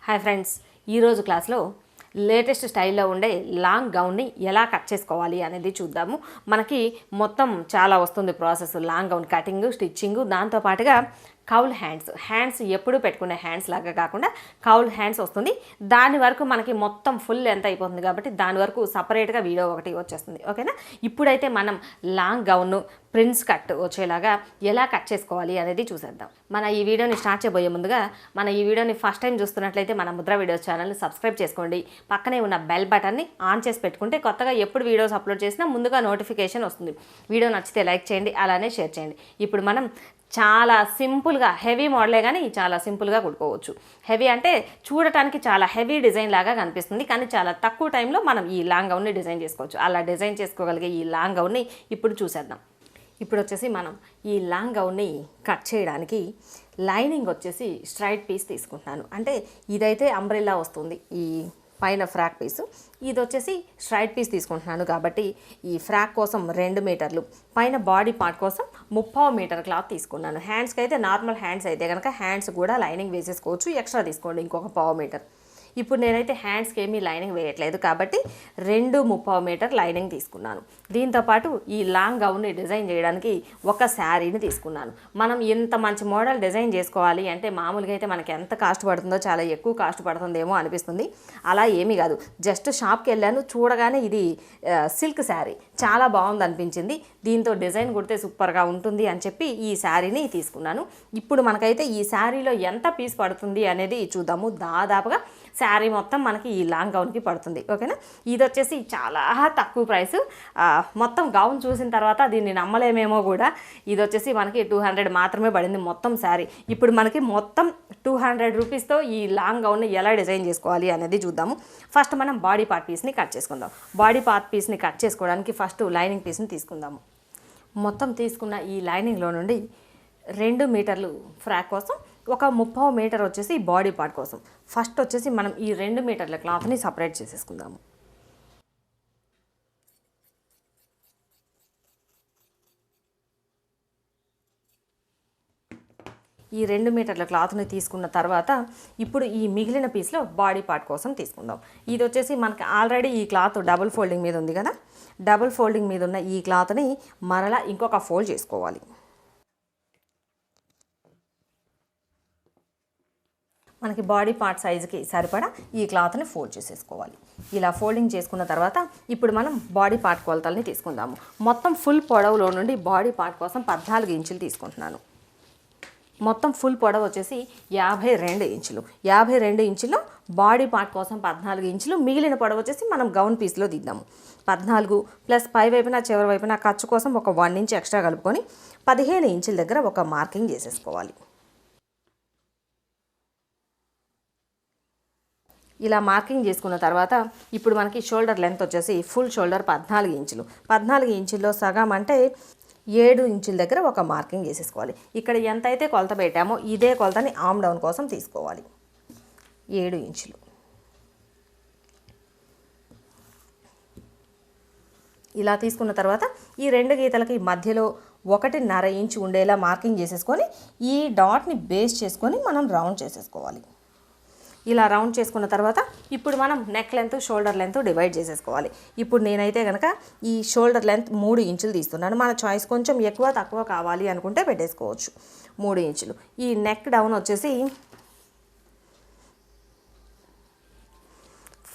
Hi friends, ఈరోజు క్లాస్లో latest స్టైల్లో ఉండే లాంగ్ గౌన్ని ఎలా కట్ చేసుకోవాలి అనేది చూద్దాము. మనకి మొత్తం చాలా వస్తుంది process. Long gown cutting, stitching, దాంతోపాటుగా కౌల్ హ్యాండ్స్ ఎప్పుడు పెట్టుకునే హ్యాండ్స్ లాగా కాకుండా కౌల్ హ్యాండ్స్ వస్తుంది. దాని వరకు మనకి మొత్తం ఫుల్ ఎంత అయిపోతుంది కాబట్టి దాని వరకు సపరేట్గా వీడియో ఒకటి వచ్చేస్తుంది. ఓకేనా? ఇప్పుడైతే మనం లాంగ్ గౌన్ ప్రిన్స్ కట్ వచ్చేలాగా ఎలా కట్ చేసుకోవాలి అనేది చూసేద్దాం. మన ఈ వీడియోని స్టార్ట్ చేయబోయే ముందుగా మన ఈ వీడియోని ఫస్ట్ టైం చూస్తున్నట్లయితే మన ముద్ర వీడియోస్ ఛానల్ని సబ్స్క్రైబ్ చేసుకోండి. పక్కనే ఉన్న బెల్ బటన్ని ఆన్ చేసి పెట్టుకుంటే కొత్తగా ఎప్పుడు వీడియోస్ అప్లోడ్ చేసినా ముందుగా నోటిఫికేషన్ వస్తుంది. వీడియో నచ్చితే లైక్ చేయండి, అలానే షేర్ చేయండి. ఇప్పుడు మనం చాలా సింపుల్గా, హెవీ మోడలే కానీ చాలా సింపుల్గా కుట్టుకోవచ్చు. హెవీ అంటే చూడటానికి చాలా హెవీ డిజైన్ లాగా కనిపిస్తుంది, కానీ చాలా తక్కువ టైంలో మనం ఈ లాంగ్ గౌన్ని డిజైన్ చేసుకోవచ్చు. అలా డిజైన్ చేసుకోగలిగే ఈ లాంగ్ గౌన్ని ఇప్పుడు చూసేద్దాం. ఇప్పుడు వచ్చేసి మనం ఈ లాంగ్ గౌన్ని కట్ చేయడానికి లైనింగ్ వచ్చేసి స్ట్రైట్ పీస్ తీసుకుంటున్నాను. అంటే ఇదైతే అంబ్రెల్లా వస్తుంది, ఈ పైన ఫ్రాక్ పీసు. ఇది వచ్చేసి స్ట్రైట్ పీస్ తీసుకుంటున్నాను కాబట్టి ఈ ఫ్రాక్ కోసం 2 మీటర్లు, పైన బాడీ పార్ట్ కోసం 30 మీటర్ క్లాత్ తీసుకున్నాను. హ్యాండ్స్కి అయితే నార్మల్ హ్యాండ్స్ అయితే కనుక హ్యాండ్స్ కూడా లైనింగ్ వేసేసుకోవచ్చు, ఎక్స్ట్రా తీసుకోండి ఇంకొక 1/4 మీటర్. ఇప్పుడు నేనైతే హ్యాండ్స్కి ఏమీ లైనింగ్ వేయట్లేదు కాబట్టి 2/30 మీటర్ లైనింగ్ తీసుకున్నాను. దీంతోపాటు ఈ లాంగ్ గౌన్ని డిజైన్ చేయడానికి ఒక శారీని తీసుకున్నాను. మనం ఇంత మంచి మోడల్ డిజైన్ చేసుకోవాలి అంటే మామూలుగా అయితే మనకి ఎంత కాస్ట్ పడుతుందో చాలా ఎక్కువ కాస్ట్ పడుతుందేమో అనిపిస్తుంది. అలా ఏమీ కాదు. జస్ట్ షాప్కి వెళ్ళాను, చూడగానే ఇది సిల్క్ శారీ చాలా బాగుంది అనిపించింది, దీంతో డిజైన్ కుడితే సూపర్గా ఉంటుంది అని చెప్పి ఈ శారీని తీసుకున్నాను. ఇప్పుడు మనకైతే ఈ శారీలో ఎంత పీస్ పడుతుంది అనేది చూద్దాము. దాదాపుగా శారీ మొత్తం మనకి ఈ లాంగ్ గౌన్కి పడుతుంది. ఓకేనా? ఇది వచ్చేసి చాలా తక్కువ ప్రైస్. మొత్తం గౌన్ చూసిన తర్వాత దీన్ని నమ్మలేమేమో కూడా. ఇది వచ్చేసి మనకి 200 మాత్రమే పడింది మొత్తం శారీ. ఇప్పుడు మనకి మొత్తం 200 రూపీస్తో ఈ లాంగ్ గౌన్ని ఎలా డిజైన్ చేసుకోవాలి అనేది చూద్దాము. ఫస్ట్ మనం బాడీ పార్ట్ పీస్ని కట్ చేసుకుందాం. బాడీ పార్ట్ పీస్ని కట్ చేసుకోవడానికి ఫస్ట్ లైనింగ్ పీస్ని తీసుకుందాము. మొత్తం తీసుకున్న ఈ లైనింగ్లో నుండి 2 మీటర్లు ఫ్రాక్ కోసం, ఒక 30 మీటర్ వచ్చేసి బాడీ పార్ట్ కోసం. ఫస్ట్ వచ్చేసి మనం ఈ 2 మీటర్ల క్లాత్ని సపరేట్ చేసేసుకుందాము. ఈ 2 మీటర్ల క్లాత్ని తీసుకున్న తర్వాత ఇప్పుడు ఈ మిగిలిన పీస్లో బాడీ పార్ట్ కోసం తీసుకుందాం. ఇది వచ్చేసి మనకి ఆల్రెడీ ఈ క్లాత్ డబుల్ ఫోల్డింగ్ మీద ఉంది కదా, డబుల్ ఫోల్డింగ్ మీద ఉన్న ఈ క్లాత్ని మరలా ఇంకొక ఫోల్డ్ చేసుకోవాలి. మనకి బాడీ పార్ట్ సైజుకి సరిపడా ఈ క్లాత్ని ఫోల్డ్ చేసేసుకోవాలి. ఇలా ఫోల్డింగ్ చేసుకున్న తర్వాత ఇప్పుడు మనం బాడీ పార్ట్ కొలతల్ని తీసుకుందాము. మొత్తం ఫుల్ పొడవులో నుండి బాడీ పార్ట్ కోసం 14 ఇంచులు తీసుకుంటున్నాను. మొత్తం ఫుల్ పొడవు వచ్చేసి 52 ఇంచులు. 52 ఇంచుల్లో బాడీ పార్ట్ కోసం 14 ఇంచులు, మిగిలిన పొడవు వచ్చేసి మనం గౌన్ పీస్లో దిద్దాము. 14 ప్లస్ పై వైపున చివరి వైపున ఖర్చు కోసం ఒక 1 ఇంచ్ ఎక్స్ట్రా కలుపుకొని 15 ఇంచుల దగ్గర ఒక మార్కింగ్ చేసేసుకోవాలి. ఇలా మార్కింగ్ చేసుకున్న తర్వాత ఇప్పుడు మనకి షోల్డర్ లెంత్ వచ్చేసి ఫుల్ షోల్డర్ 14 ఇంచులు. 14 ఇంచుల్లో సగం అంటే 7 ఇంచుల దగ్గర ఒక మార్కింగ్ చేసేసుకోవాలి. ఇక్కడ ఎంత అయితే కొలత పెట్టామో ఇదే కొలతని ఆమ్ డౌన్ కోసం తీసుకోవాలి. 7 ఇంచులు. ఇలా తీసుకున్న తర్వాత ఈ 2 గీతలకి మధ్యలో 1.5 ఇంచు ఉండేలా మార్కింగ్ చేసేసుకొని ఈ డాట్ని బేస్ చేసుకొని మనం రౌండ్ చేసేసుకోవాలి. ఇలా రౌండ్ చేసుకున్న తర్వాత ఇప్పుడు మనం neck length, shoulder length divide చేసేసుకోవాలి. ఇప్పుడు నేనైతే కనుక ఈ షోల్డర్ లెంత్ 3 ఇంచులు తీస్తున్నాను. మన చాయిస్ కొంచెం ఎక్కువ తక్కువ కావాలి అనుకుంటే పెట్టేసుకోవచ్చు. 3 ఇంచులు. ఈ నెక్ డౌన్ వచ్చేసి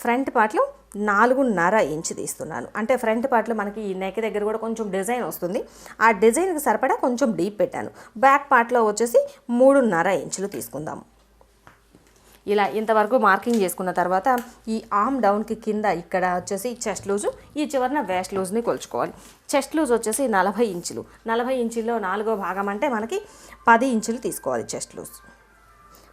ఫ్రంట్ పార్ట్లో 4.5 ఇంచు తీస్తున్నాను. అంటే ఫ్రంట్ పార్ట్లో మనకి ఈ నెక్ దగ్గర కూడా కొంచెం డిజైన్ వస్తుంది, ఆ డిజైన్కి సరిపడా కొంచెం డీప్ పెట్టాను. బ్యాక్ పార్ట్లో వచ్చేసి 3.5 ఇంచులు తీసుకుందాము. ఇలా ఇంతవరకు మార్కింగ్ చేసుకున్న తర్వాత ఈ ఆర్మ్ డౌన్కి కింద ఇక్కడ వచ్చేసి చెస్ట్ లూజు, ఈ చివరన వేస్ట్ లూజ్ని కొలుచుకోవాలి. చెస్ట్ లూజ్ వచ్చేసి 40 ఇంచులు. 40 ఇంచుల్లో 4వ భాగం అంటే మనకి 10 ఇంచులు తీసుకోవాలి. చెస్ట్ లూజ్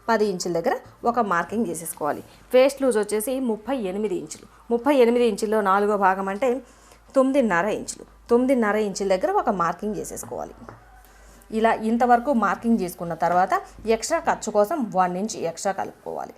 10 ఇంచుల దగ్గర ఒక మార్కింగ్ చేసేసుకోవాలి. వేస్ట్ లూజ్ వచ్చేసి 38 ఇంచులు. 38 ఇంచుల్లో 4వ భాగం అంటే 9.5 ఇంచులు. 9.5 ఇంచుల దగ్గర ఒక మార్కింగ్ చేసేసుకోవాలి. ఇలా ఇంతవరకు మార్కింగ్ చేసుకున్న తర్వాత ఎక్స్ట్రా ఖర్చు కోసం 1 ఇంచ్ ఎక్స్ట్రా కలుపుకోవాలి.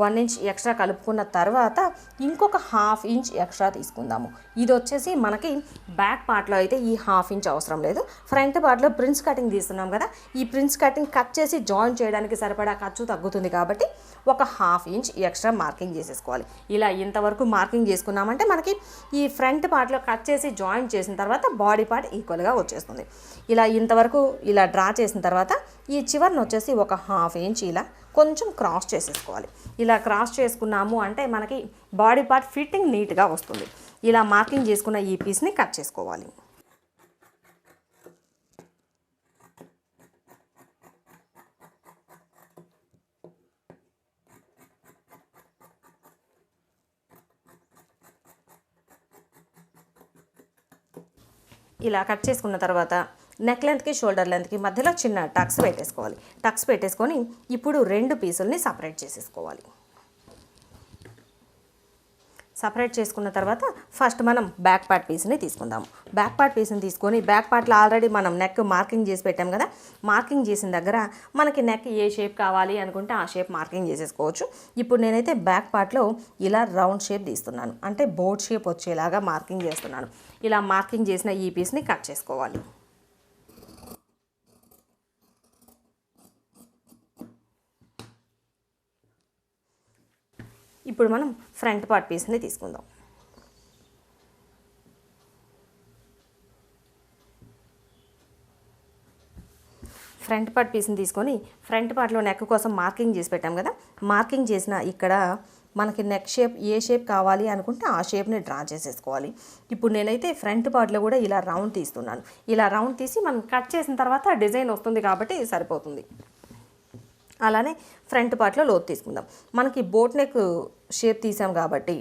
1 ఇంచ్ ఎక్స్ట్రా కలుపుకున్న తర్వాత ఇంకొక ½ ఇంచ్ ఎక్స్ట్రా తీసుకుందాము. ఇది వచ్చేసి మనకి బ్యాక్ పార్ట్లో అయితే ఈ ½ ఇంచ్ అవసరం లేదు. ఫ్రంట్ పార్ట్లో ప్రిన్స్ కటింగ్ తీస్తున్నాం కదా, ఈ ప్రిన్స్ కటింగ్ కట్ చేసి జాయిన్ చేయడానికి సరిపడా ఖర్చు తగ్గుతుంది కాబట్టి ఒక ½ ఇంచ్ ఎక్స్ట్రా మార్కింగ్ చేసేసుకోవాలి. ఇలా ఇంతవరకు మార్కింగ్ చేసుకున్నామంటే మనకి ఈ ఫ్రంట్ పార్ట్లో కట్ చేసి జాయిన్ చేసిన తర్వాత బాడీ పార్ట్ ఈక్వల్గా వచ్చేస్తుంది. ఇలా ఇంతవరకు ఇలా డ్రా చేసిన తర్వాత ఈ చివరిని వచ్చేసి ఒక ½ ఇంచ్ ఇలా కొంచెం క్రాస్ చేసేసుకోవాలి. ఇలా క్రాస్ చేసుకున్నాము అంటే మనకి బాడీ పార్ట్ ఫిట్టింగ్ నీట్గా వస్తుంది. ఇలా మార్కింగ్ చేసుకున్న ఈ పీస్ని కట్ చేసుకోవాలి. ఇలా కట్ చేసుకున్న తర్వాత నెక్ లెంత్కి షోల్డర్ లెంత్కి మధ్యలో చిన్న టక్స్ పెట్టేసుకోవాలి. టక్స్ పెట్టేసుకొని ఇప్పుడు 2 పీసుల్ని సపరేట్ చేసేసుకోవాలి. సపరేట్ చేసుకున్న తర్వాత ఫస్ట్ మనం బ్యాక్ పార్ట్ పీస్ని తీసుకుందాము. బ్యాక్ పార్ట్ పీస్ని తీసుకొని బ్యాక్ పార్ట్లో ఆల్రెడీ మనం నెక్ మార్కింగ్ చేసి పెట్టాం కదా, మార్కింగ్ చేసిన దగ్గర మనకి నెక్ ఏ షేప్ కావాలి అనుకుంటే ఆ షేప్ మార్కింగ్ చేసేసుకోవచ్చు. ఇప్పుడు నేనైతే బ్యాక్ పార్ట్లో ఇలా రౌండ్ షేప్ తీస్తున్నాను, అంటే బోట్ షేప్ వచ్చేలాగా మార్కింగ్ చేస్తున్నాను. ఇలా మార్కింగ్ చేసిన ఈ పీస్ని కట్ చేసుకోవాలి. ఇప్పుడు మనం ఫ్రంట్ పార్ట్ పీస్ని తీసుకుందాం. ఫ్రంట్ పార్ట్ పీస్ని తీసుకొని ఫ్రంట్ పార్ట్లో నెక్ కోసం మార్కింగ్ చేసి పెట్టాం కదా, మార్కింగ్ చేసిన ఇక్కడ మనకి నెక్ షేప్ ఏ షేప్ కావాలి అనుకుంటే ఆ షేప్ని డ్రా చేసేసుకోవాలి. ఇప్పుడు నేనైతే ఫ్రంట్ పార్ట్లో కూడా ఇలా రౌండ్ తీస్తున్నాను. ఇలా రౌండ్ తీసి మనం కట్ చేసిన తర్వాత డిజైన్ వస్తుంది కాబట్టి సరిపోతుంది. అలానే ఫ్రంట్ పార్ట్లో లోతు తీసుకుందాం. మనకి బోట్ నెక్ షేప్ తీసాం కాబట్టి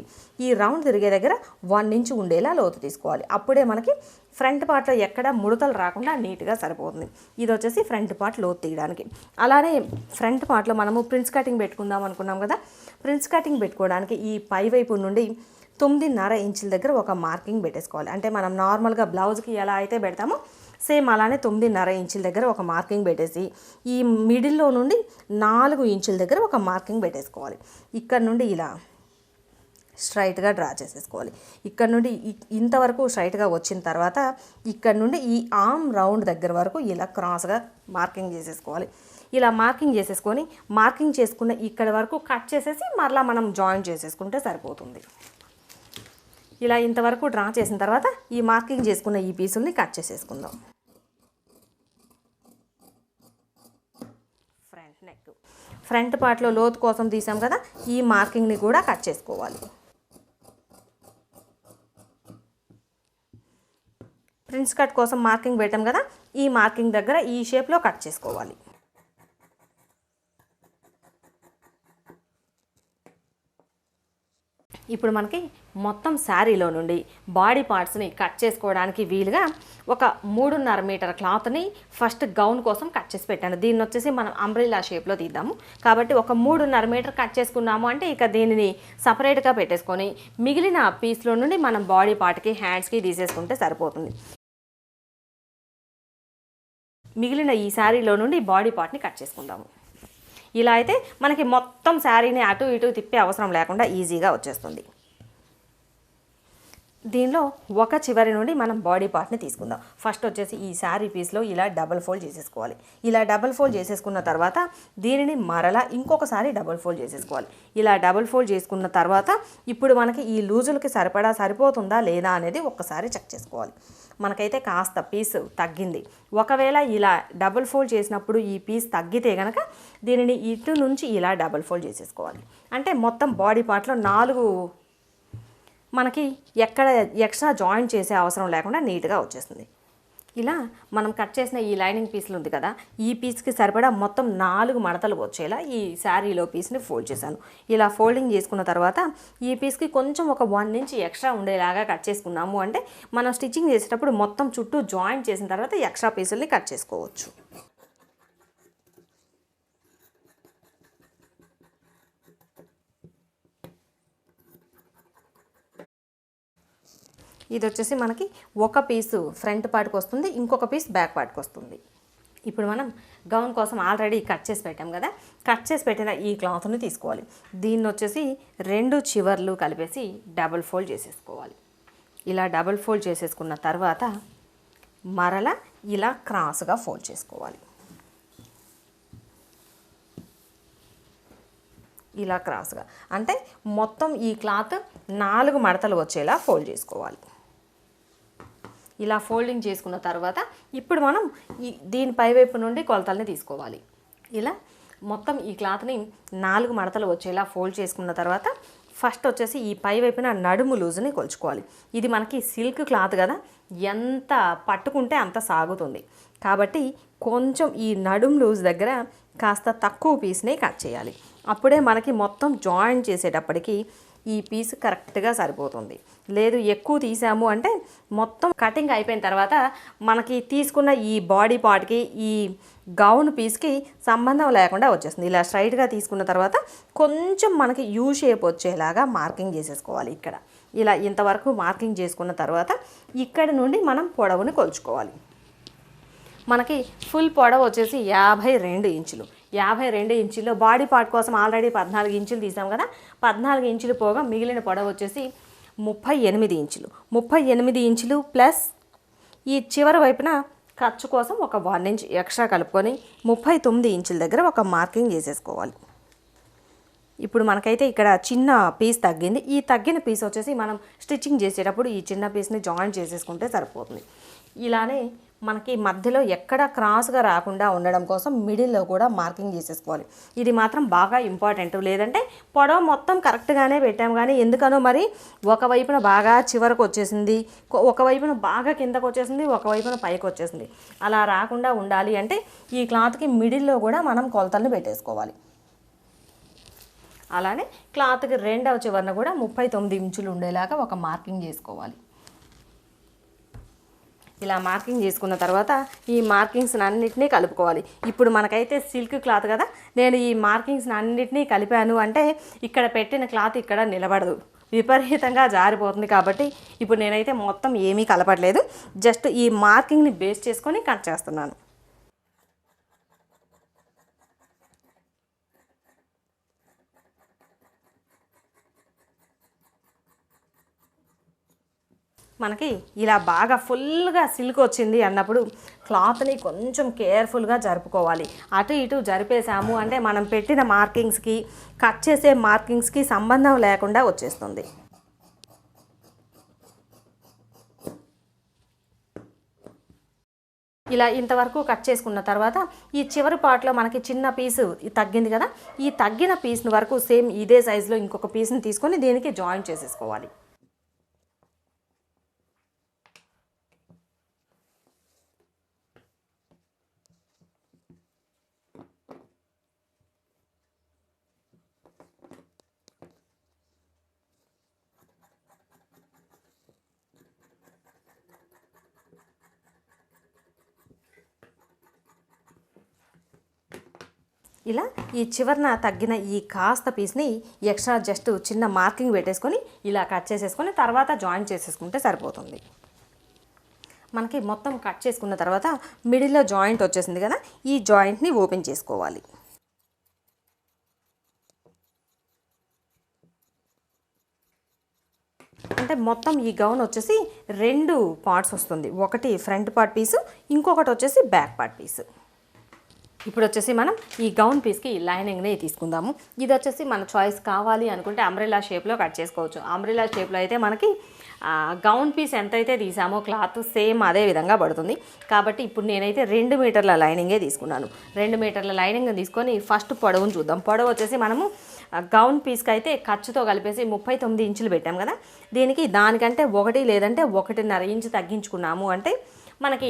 ఈ రౌండ్ తిరిగే దగ్గర 1 ఇంచ్ ఉండేలా లోతు తీసుకోవాలి. అప్పుడే మనకి ఫ్రంట్ పార్ట్లో ఎక్కడ ముడతలు రాకుండా నీట్గా సరిపోతుంది. ఇది వచ్చేసి ఫ్రంట్ పార్ట్ లోతు తీయడానికి. అలానే ఫ్రంట్ పార్ట్లో మనము ప్రిన్స్ కటింగ్ పెట్టుకుందాం అనుకున్నాం కదా, ప్రిన్స్ కటింగ్ పెట్టుకోవడానికి ఈ పై వైపు నుండి 9.5 ఇంచుల దగ్గర ఒక మార్కింగ్ పెట్టేసుకోవాలి. అంటే మనం నార్మల్గా బ్లౌజ్కి ఎలా అయితే పెడతామో సేమ్ అలానే 9.5 ఇంచుల దగ్గర ఒక మార్కింగ్ పెట్టేసి ఈ మిడిల్లో నుండి 4 ఇంచుల దగ్గర ఒక మార్కింగ్ పెట్టేసుకోవాలి. ఇక్కడ నుండి ఇలా స్ట్రైట్గా డ్రా చేసేసుకోవాలి. ఇక్కడ నుండి ఇంతవరకు స్ట్రైట్గా వచ్చిన తర్వాత ఇక్కడ నుండి ఈ ఆర్మ్ రౌండ్ దగ్గర వరకు ఇలా క్రాస్గా మార్కింగ్ చేసేసుకోవాలి. ఇలా మార్కింగ్ చేసేసుకొని మార్కింగ్ చేసుకున్న ఇక్కడ వరకు కట్ చేసేసి మరలా మనం జాయిన్ చేసేసుకుంటే సరిపోతుంది. ఇలా ఇంతవరకు డ్రా చేసిన తర్వాత ఈ మార్కింగ్ చేసుకున్న ఈ పీసుల్ని కట్ చేసేసుకుందాం. ఫ్రంట్ నెక్ ఫ్రంట్ పార్ట్లో లోతు కోసం తీసాం కదా, ఈ మార్కింగ్ని కూడా కట్ చేసుకోవాలి. ప్రిన్స్ కట్ కోసం మార్కింగ్ పెట్టాం కదా, ఈ మార్కింగ్ దగ్గర ఈ షేప్లో కట్ చేసుకోవాలి. ఇప్పుడు మనకి మొత్తం శారీలో నుండి బాడీ పార్ట్స్ని కట్ చేసుకోవడానికి వీలుగా ఒక 3.5 మీటర్ క్లాత్ని ఫస్ట్ గౌన్ కోసం కట్ చేసి పెట్టాను. దీన్ని వచ్చేసి మనం అంబ్రెల్లా షేప్లో తీద్దాము కాబట్టి ఒక 3.5 మీటర్ కట్ చేసుకున్నాము అంటే ఇక దీనిని సపరేట్గా పెట్టేసుకొని మిగిలిన పీస్లో నుండి మనం బాడీ పార్ట్కి హ్యాండ్స్కి తీసేసుకుంటే సరిపోతుంది. మిగిలిన ఈ శారీలో నుండి బాడీ పార్ట్ని కట్ చేసుకుందాము. ఇలా అయితే మనకి మొత్తం శారీని అటు ఇటు తిప్పే అవసరం లేకుండా ఈజీగా వచ్చేస్తుంది. దీనిలో ఒక చివరి నుండి మనం బాడీ పార్ట్ని తీసుకుందాం. ఫస్ట్ వచ్చేసి ఈ శారీ పీస్లో ఇలా డబుల్ ఫోల్డ్ చేసేసుకోవాలి. ఇలా డబుల్ ఫోల్డ్ చేసేసుకున్న తర్వాత దీనిని మరలా ఇంకొకసారి డబుల్ ఫోల్డ్ చేసేసుకోవాలి. ఇలా డబుల్ ఫోల్డ్ చేసుకున్న తర్వాత ఇప్పుడు మనకి ఈ లూజులకి సరిపోతుందా లేదా అనేది ఒక్కసారి చెక్ చేసుకోవాలి. మనకైతే కాస్త పీస్ తగ్గింది. ఒకవేళ ఇలా డబుల్ ఫోల్డ్ చేసినప్పుడు ఈ పీస్ తగ్గితే కనుక దీనిని ఇటు నుంచి ఇలా డబుల్ ఫోల్డ్ చేసేసుకోవాలి. అంటే మొత్తం బాడీ పార్ట్లో 4 మనకి ఎక్కడ ఎక్స్ట్రా జాయింట్ చేసే అవసరం లేకుండా నీట్గా వచ్చేస్తుంది. ఇలా మనం కట్ చేసిన ఈ లైనింగ్ పీస్లు ఉంది కదా, ఈ పీస్కి సరిపడా మొత్తం 4 మడతలు వచ్చేలా ఈ శారీలో పీస్ని ఫోల్డ్ చేశాను. ఇలా ఫోల్డింగ్ చేసుకున్న తర్వాత ఈ పీస్కి కొంచెం ఒక 1 ఇంచ్ ఎక్స్ట్రా ఉండేలాగా కట్ చేసుకున్నాము అంటే మనం స్టిచ్చింగ్ చేసేటప్పుడు మొత్తం చుట్టూ జాయింట్ చేసిన తర్వాత ఎక్స్ట్రా పీసుల్ని కట్ చేసుకోవచ్చు. ఇది వచ్చేసి మనకి ఒక పీసు ఫ్రంట్ పార్ట్కి వస్తుంది, ఇంకొక పీస్ బ్యాక్ పార్ట్కి వస్తుంది. ఇప్పుడు మనం గౌన్ కోసం ఆల్రెడీ కట్ చేసి పెట్టాం కదా, కట్ చేసి పెట్టిన ఈ క్లాత్ని తీసుకోవాలి. దీన్ని వచ్చేసి 2 చివర్లు కలిపేసి డబుల్ ఫోల్డ్ చేసేసుకోవాలి. ఇలా డబుల్ ఫోల్డ్ చేసేసుకున్న తర్వాత మరలా ఇలా క్రాస్గా ఫోల్డ్ చేసుకోవాలి. ఇలా క్రాస్గా అంటే మొత్తం ఈ క్లాత్ 4 మడతలు వచ్చేలా ఫోల్డ్ చేసుకోవాలి. ఇలా ఫోల్డింగ్ చేసుకున్న తర్వాత ఇప్పుడు మనం దీని పైవైపు నుండి కొలతల్ని తీసుకోవాలి. ఇలా మొత్తం ఈ క్లాత్ని 4 మడతలు వచ్చేలా ఫోల్డ్ చేసుకున్న తర్వాత ఫస్ట్ వచ్చేసి ఈ పై వైపున నడుము లూజుని కొలుచుకోవాలి. ఇది మనకి సిల్క్ క్లాత్ కదా, ఎంత పట్టుకుంటే అంత సాగుతుంది. కాబట్టి కొంచెం ఈ నడుము లూజ్ దగ్గర కాస్త తక్కువ పీస్ని కట్ చేయాలి. అప్పుడే మనకి మొత్తం జాయిన్ చేసేటప్పటికి ఈ పీస్ కరెక్ట్గా సరిపోతుంది. లేదు ఎక్కువ తీసాము అంటే మొత్తం కటింగ్ అయిపోయిన తర్వాత మనకి తీసుకున్న ఈ బాడీ పార్ట్కి ఈ గౌన్ పీస్కి సంబంధం లేకుండా వచ్చేస్తుంది. ఇలా స్ట్రైట్గా తీసుకున్న తర్వాత కొంచెం మనకి యూ షేప్ వచ్చేలాగా మార్కింగ్ చేసేసుకోవాలి. ఇక్కడ ఇలా ఇంతవరకు మార్కింగ్ చేసుకున్న తర్వాత ఇక్కడ నుండి మనం పొడవుని కొలుచుకోవాలి. మనకి ఫుల్ పొడవు వచ్చేసి 52 ఇంచులు. 52 ఇంచుల్లో బాడీ పార్ట్ కోసం ఆల్రెడీ 14 ఇంచులు తీసాం కదా, 14 ఇంచులు పోగా మిగిలిన పొడవు వచ్చేసి 38 ఇంచులు. 38 ఇంచులు ప్లస్ ఈ చివరి వైపున ఖర్చు కోసం ఒక 1 ఇంచ్ ఎక్స్ట్రా కలుపుకొని 39 ఇంచుల దగ్గర ఒక మార్కింగ్ చేసేసుకోవాలి. ఇప్పుడు మనకైతే ఇక్కడ చిన్న పీస్ తగ్గింది. ఈ తగ్గిన పీస్ వచ్చేసి మనం స్టిచ్చింగ్ చేసేటప్పుడు ఈ చిన్న పీస్ని జాయిన్ చేసేసుకుంటే సరిపోతుంది. ఇలానే మనకి మధ్యలో ఎక్కడ క్రాస్గా రాకుండా ఉండడం కోసం మిడిల్లో కూడా మార్కింగ్ చేసేసుకోవాలి. ఇది మాత్రం బాగా ఇంపార్టెంట్. లేదంటే పొడవు మొత్తం కరెక్ట్గానే పెట్టాము కానీ ఎందుకనో మరి ఒకవైపున బాగా చివరకు వచ్చేసింది, ఒకవైపున బాగా కిందకు వచ్చేసింది, ఒకవైపున పైకి వచ్చేసింది. అలా రాకుండా ఉండాలి అంటే ఈ క్లాత్కి మిడిల్లో కూడా మనం కొలతలను పెట్టేసుకోవాలి. అలానే క్లాత్కి రెండవ చివరన కూడా 39 ఇంచులు ఉండేలాగా ఒక మార్కింగ్ చేసుకోవాలి. ఇలా మార్కింగ్ చేసుకున్న తర్వాత ఈ మార్కింగ్స్ అన్నిటినీ కలుపుకోవాలి. ఇప్పుడు మనకైతే సిల్క్ క్లాత్ కదా, నేను ఈ మార్కింగ్స్ అన్నిటినీ కలిపాను అంటే ఇక్కడ పెట్టిన క్లాత్ ఇక్కడ నిలబడదు, విపరీతంగా జారిపోతుంది. కాబట్టి ఇప్పుడు నేనైతే మొత్తం ఏమీ కలపట్లేదు, జస్ట్ ఈ మార్కింగ్ని బేస్ చేసుకొని కట్ చేస్తున్నాను. మనకి ఇలా బాగా ఫుల్గా సిల్క్ వచ్చింది అన్నప్పుడు క్లాత్ని కొంచెం కేర్ఫుల్గా జరుపుకోవాలి. అటు ఇటు జరిపేసాము అంటే మనం పెట్టిన మార్కింగ్స్కి కట్ చేసే మార్కింగ్స్కి సంబంధం లేకుండా వచ్చేస్తుంది. ఇలా ఇంతవరకు కట్ చేసుకున్న తర్వాత ఈ చివరి పార్ట్లో మనకి చిన్న పీసు తగ్గింది కదా, ఈ తగ్గిన పీస్ని వరకు సేమ్ ఇదే సైజులో ఇంకొక పీస్ని తీసుకొని దీనికి జాయిన్ చేసేసుకోవాలి. ఇలా ఈ చివరన తగ్గిన ఈ కాస్త పీస్ని ఎక్స్ట్రా జస్ట్ చిన్న మార్కింగ్ పెట్టేసుకొని ఇలా కట్ చేసేసుకొని తర్వాత జాయిన్ చేసేసుకుంటే సరిపోతుంది. మనకి మొత్తం కట్ చేసుకున్న తర్వాత మిడిల్లో జాయింట్ వచ్చేసింది కదా, ఈ జాయింట్ని ఓపెన్ చేసుకోవాలి. అంటే మొత్తం ఈ గౌన్ వచ్చేసి 2 పార్ట్స్ వస్తుంది. ఒకటి ఫ్రంట్ పార్ట్ పీసు, ఇంకొకటి వచ్చేసి బ్యాక్ పార్ట్ పీసు. ఇప్పుడు వచ్చేసి మనం ఈ గౌన్ పీస్కి లైనింగ్ని తీసుకుందాము. ఇది వచ్చేసి మన చాయిస్, కావాలి అనుకుంటే అంబ్రెల్లా షేప్లో కట్ చేసుకోవచ్చు. అంబ్రెల్లా షేప్లో అయితే మనకి గౌన్ పీస్ ఎంతైతే తీసామో క్లాత్ సేమ్ అదే విధంగా పడుతుంది. కాబట్టి ఇప్పుడు నేనైతే 2 మీటర్ల లైనింగే తీసుకున్నాను. 2 మీటర్ల లైనింగ్ తీసుకొని ఫస్ట్ పొడవును చూద్దాం. పొడవు వచ్చేసి మనము గౌన్ పీస్కి అయితే ఖర్చుతో కలిపేసి 39 ఇంచులు పెట్టాం కదా, దీనికి దానికంటే 1 లేదంటే 1.5 ఇంచు తగ్గించుకున్నాము అంటే మనకి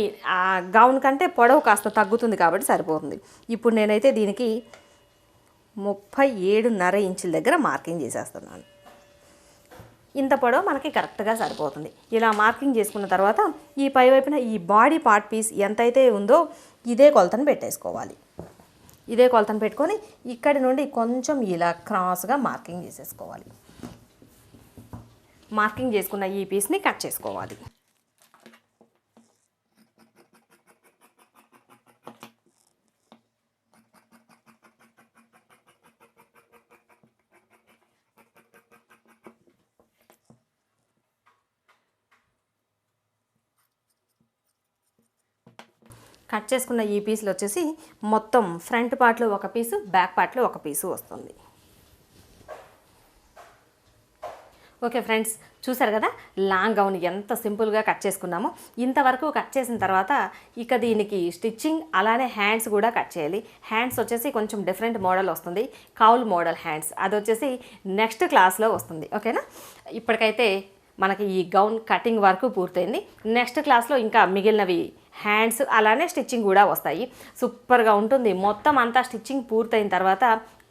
గౌన్ కంటే పొడవు కాస్త తగ్గుతుంది కాబట్టి సరిపోతుంది. ఇప్పుడు నేనైతే దీనికి 37.5 ఇంచుల దగ్గర మార్కింగ్ చేసేస్తున్నాను. ఇంత పొడవు మనకి కరెక్ట్గా సరిపోతుంది. ఇలా మార్కింగ్ చేసుకున్న తర్వాత ఈ పైవైపున ఈ బాడీ పార్ట్ పీస్ ఎంతైతే ఉందో ఇదే కొలతను పెట్టేసుకోవాలి. ఇదే కొలతను పెట్టుకొని ఇక్కడి నుండి కొంచెం ఇలా క్రాస్గా మార్కింగ్ చేసేసుకోవాలి. మార్కింగ్ చేసుకున్న ఈ పీస్ని కట్ చేసుకోవాలి. కట్ చేసుకున్న ఈ పీసులు వచ్చేసి మొత్తం ఫ్రంట్ పార్ట్లో ఒక పీసు, బ్యాక్ పార్ట్లో ఒక పీసు వస్తుంది. ఓకే ఫ్రెండ్స్, చూసారు కదా లాంగ్ గౌన్ ఎంత సింపుల్గా కట్ చేసుకున్నామో. ఇంతవరకు కట్ చేసిన తర్వాత ఇక దీనికి స్టిచ్చింగ్ అలానే హ్యాండ్స్ కూడా కట్ చేయాలి. హ్యాండ్స్ వచ్చేసి కొంచెం డిఫరెంట్ మోడల్ వస్తుంది, కౌల్ మోడల్ హ్యాండ్స్. అది వచ్చేసి నెక్స్ట్ క్లాస్లో వస్తుంది. ఓకేనా, ఇప్పటికైతే మనకి ఈ గౌన్ కటింగ్ వరకు పూర్తయింది. నెక్స్ట్ క్లాస్లో ఇంకా మిగిలినవి హ్యాండ్స్ అలానే స్టిచ్చింగ్ కూడా వస్తాయి. సూపర్గా ఉంటుంది. మొత్తం అంతా స్టిచ్చింగ్ పూర్తయిన తర్వాత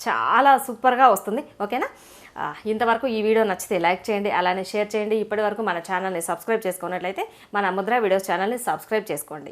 చాలా సూపర్గా వస్తుంది. ఓకేనా, ఇంతవరకు ఈ వీడియో నచ్చితే లైక్ చేయండి, అలానే షేర్ చేయండి. ఇప్పటివరకు మన ఛానల్ని సబ్స్క్రైబ్ చేసుకున్నట్లయితే మన ముద్ర వీడియోస్ ఛానల్ని సబ్స్క్రైబ్ చేసుకోండి.